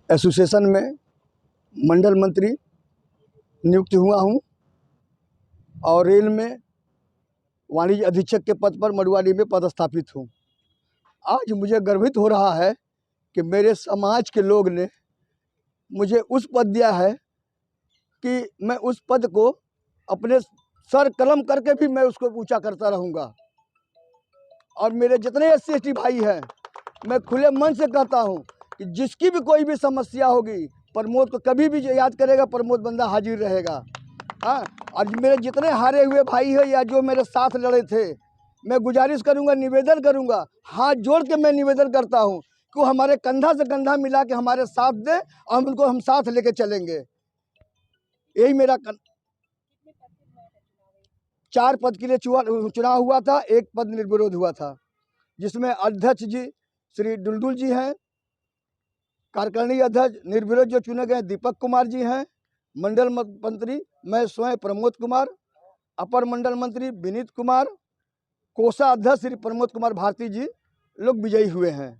Association में मंडल मंत्री नियुक्त हुआ हूं और रेल में वाणिज्य अधीक्षक के पद पर मड़ुवाडी में पदस्थापित हूं। आज मुझे गर्वित हो रहा है कि मेरे समाज के लोग ने मुझे उस पद दिया है कि मैं उस पद को अपने सर कलम करके भी मैं उसको ऊंचा करता रहूंगा। और मेरे जितने SC/ST भाई हैं, मैं खुले मन से कहता हूं कि जिसकी भी कोई भी समस्या होगी, प्रमोद को कभी भी याद करेगा, प्रमोद बंदा हाजिर रहेगा। हाँ, और मेरे जितने हारे हुए भाई हैं या जो मेरे साथ लड़े थे, मैं गुजारिश करूंगा, निवेदन करूंगा, हाथ जोड़ के मैं निवेदन करता हूं कि वो हमारे कंधा से कंधा मिला के हमारे साथ दे और उनको हम साथ लेके चलेंगे। यही मेरा 4 पद के लिए चुनाव हुआ था, 1 पद निर्विरोध हुआ था, जिसमें अध्यक्ष जी श्री दुलदुल जी हैं, कार्यकारिणी अध्यक्ष निर्विरोध जो चुने गए दीपक कुमार जी हैं, मंडल मंत्री मैं स्वयं प्रमोद कुमार, अपर मंडल मंत्री विनीत कुमार, कोषाध्यक्ष श्री प्रमोद कुमार भारती जी लोग विजयी हुए हैं।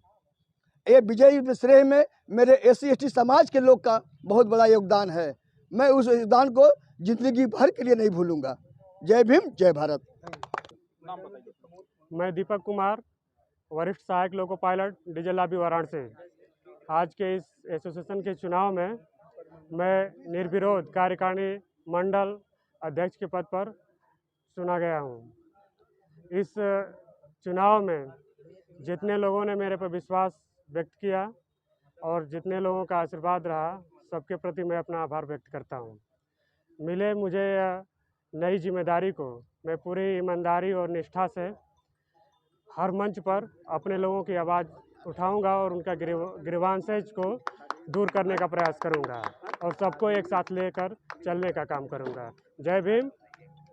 ये विजयी श्रेय में मेरे SC/ST समाज के लोग का बहुत बड़ा योगदान है। मैं उस योगदान को जिंदगी भर के लिए नहीं भूलूंगा। जय भीम, जय भारत। मैं दीपक कुमार, वरिष्ठ सहायक loco pilot, diesel lobby Varanasi. आज के इस एसोसिएशन के चुनाव में मैं निर्विरोध कार्यकारिणी मंडल अध्यक्ष के पद पर चुना गया हूं। इस चुनाव में जितने लोगों ने मेरे पर विश्वास व्यक्त किया और जितने लोगों का आशीर्वाद रहा, सबके प्रति मैं अपना आभार व्यक्त करता हूं। मिले मुझे नई जिम्मेदारी को मैं पूरी ईमानदारी और निष्ठा से हर मंच पर अपने लोगों की आवाज़ उठाऊंगा और उनका ग्रीवांसेज को दूर करने का प्रयास करूंगा और सबको एक साथ लेकर चलने का काम करूंगा। जय भीम,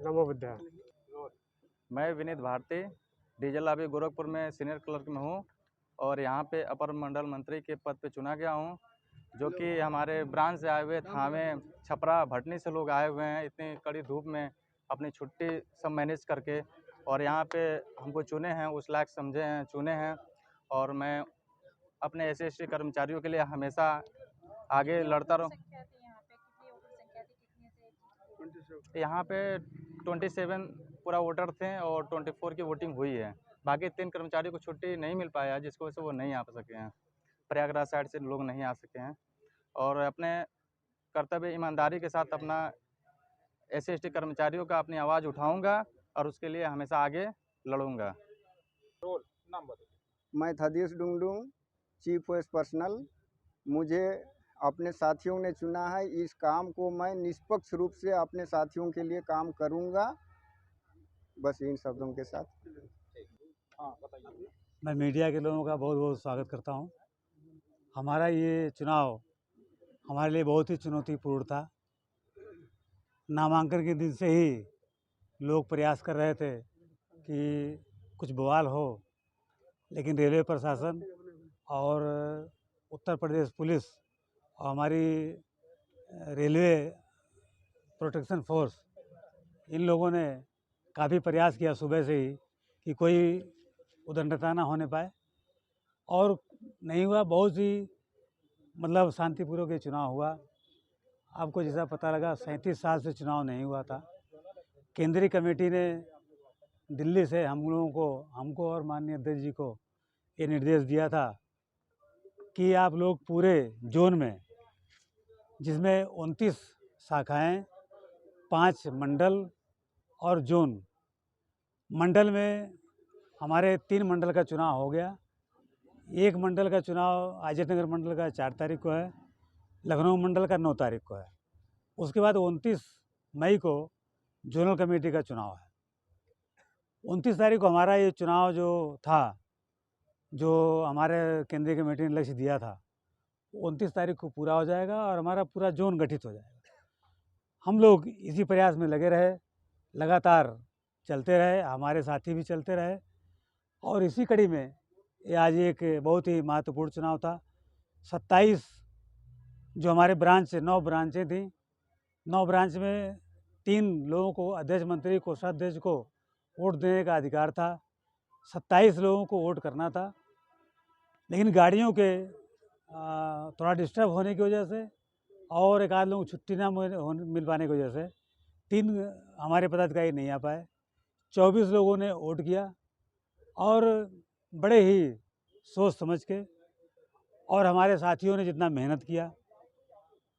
नमो बुद्धाय। मैं विनीत भारती, डीजल लॉबी गोरखपुर में सीनियर क्लर्क में हूँ और यहाँ पे अपर मंडल मंत्री के पद पे चुना गया हूँ, जो कि हमारे ब्रांच से आए हुए थावे, छपरा, भटनी से लोग आए हुए हैं इतनी कड़ी धूप में अपनी छुट्टी सब मैनेज करके, और यहाँ पे हमको चुने हैं, उस लायक समझे हैं, चुने हैं। और मैं अपने SC/ST कर्मचारियों के लिए हमेशा आगे लड़ता रहूँ। यहाँ पे 27 पूरा वोटर थे और 24 की वोटिंग हुई है। बाकी 3 कर्मचारियों को छुट्टी नहीं मिल पाया, जिसकी वजह से वो नहीं आ सके हैं। प्रयागराज साइड से लोग नहीं आ सके हैं और अपने कर्तव्य ईमानदारी के साथ अपना SC/ST कर्मचारियों का अपनी आवाज़ उठाऊंगा और उसके लिए हमेशा आगे लड़ूंगा। मैं थदीश डुंगडुंग, चीफ पोस्ट पर्सनल। मुझे अपने साथियों ने चुना है। इस काम को मैं निष्पक्ष रूप से अपने साथियों के लिए काम करूंगा। बस इन शब्दों के साथ मैं मीडिया के लोगों का बहुत बहुत स्वागत करता हूं। हमारा ये चुनाव हमारे लिए बहुत ही चुनौतीपूर्ण था। नामांकन के दिन से ही लोग प्रयास कर रहे थे कि कुछ बवाल हो, लेकिन रेलवे प्रशासन और उत्तर प्रदेश पुलिस और हमारी रेलवे प्रोटेक्शन फोर्स, इन लोगों ने काफ़ी प्रयास किया सुबह से ही कि कोई उद्दंडता ना होने पाए, और नहीं हुआ। बहुत ही मतलब शांतिपूर्वक ये चुनाव हुआ। आपको जैसा पता लगा 37 साल से चुनाव नहीं हुआ था। केंद्रीय कमेटी ने दिल्ली से हम लोगों को, हमको और माननीय अध्यक्ष जी को ये निर्देश दिया था कि आप लोग पूरे जोन में, जिसमें 29 शाखाएं, 5 मंडल और जोन, मंडल में हमारे 3 मंडल का चुनाव हो गया। 1 मंडल का चुनाव अजयनगर मंडल का 4 तारीख को है, लखनऊ मंडल का 9 तारीख को है। उसके बाद 29 मई को जोनल कमेटी का चुनाव है। 29 तारीख को हमारा ये चुनाव जो था, जो हमारे केंद्रीय कमेटी ने लक्ष्य दिया था, 29 तारीख को पूरा हो जाएगा और हमारा पूरा जोन गठित हो जाएगा। हम लोग इसी प्रयास में लगे रहे, लगातार चलते रहे, हमारे साथी भी चलते रहे, और इसी कड़ी में ये आज एक बहुत ही महत्वपूर्ण चुनाव था। 27 जो हमारे ब्रांच से 9 ब्रांचें थीं, 9 ब्रांच में 3 लोगों को, अध्यक्ष, मंत्री, कोषाध्यक्ष को वोट देने का अधिकार था। 27 लोगों को वोट करना था, लेकिन गाड़ियों के थोड़ा डिस्टर्ब होने की वजह से और एक आध लोग छुट्टी ना मिल पाने की वजह से 3 हमारे पदाधिकारी नहीं आ पाए। 24 लोगों ने वोट किया और बड़े ही सोच समझ के, और हमारे साथियों ने जितना मेहनत किया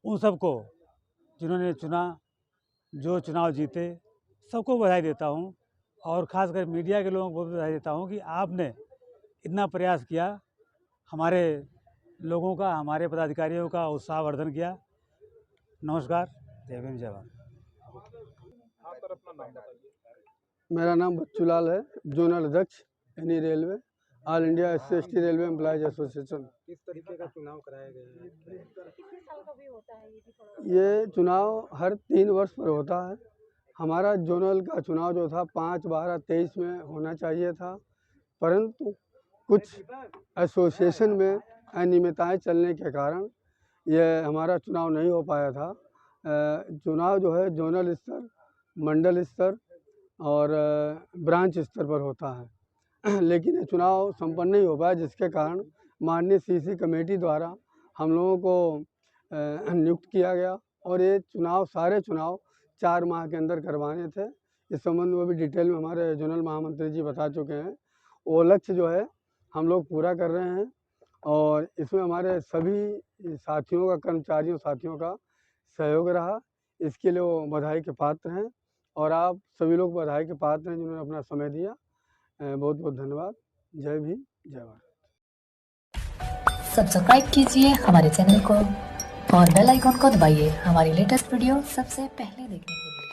उन सबको, जिन्होंने चुना, जो चुनाव जीते, सबको बधाई देता हूं। और ख़ासकर मीडिया के लोगों को बधाई देता हूं कि आपने इतना प्रयास किया, हमारे लोगों का, हमारे पदाधिकारियों का उत्साहवर्धन किया। नमस्कार, जय भीम, जय भारत। मेरा नाम बच्चूलाल है, जोनल अध्यक्ष any railway, all India SC/ST railway employees association. किस तरीके का चुनाव कराया गया है? ये चुनाव हर 3 वर्ष पर होता है। हमारा जोनल का चुनाव जो था 5/12/23 में होना चाहिए था, परंतु कुछ एसोसिएशन में अनियमितताएं चलने के कारण ये हमारा चुनाव नहीं हो पाया था। चुनाव जो है जोनल स्तर, मंडल स्तर और ब्रांच स्तर पर होता है, लेकिन ये चुनाव संपन्न नहीं हो पाया, जिसके कारण माननीय CC कमेटी द्वारा हम लोगों को नियुक्त किया गया और ये चुनाव, सारे चुनाव 4 माह के अंदर करवाने थे। इस संबंध में भी डिटेल में हमारे जोनल महामंत्री जी बता चुके हैं। वो लक्ष्य जो है हम लोग पूरा कर रहे हैं और इसमें हमारे सभी साथियों का, कर्मचारियों साथियों का सहयोग रहा। इसके लिए वो बधाई के पात्र हैं और आप सभी लोग बधाई के पात्र हैं जिन्होंने अपना समय दिया। बहुत बहुत धन्यवाद। जय भीम, जय भारत। सब्सक्राइब कीजिए हमारे चैनल को और बेल आइकॉन को दबाइए हमारी लेटेस्ट वीडियो सबसे पहले देखने के लिए।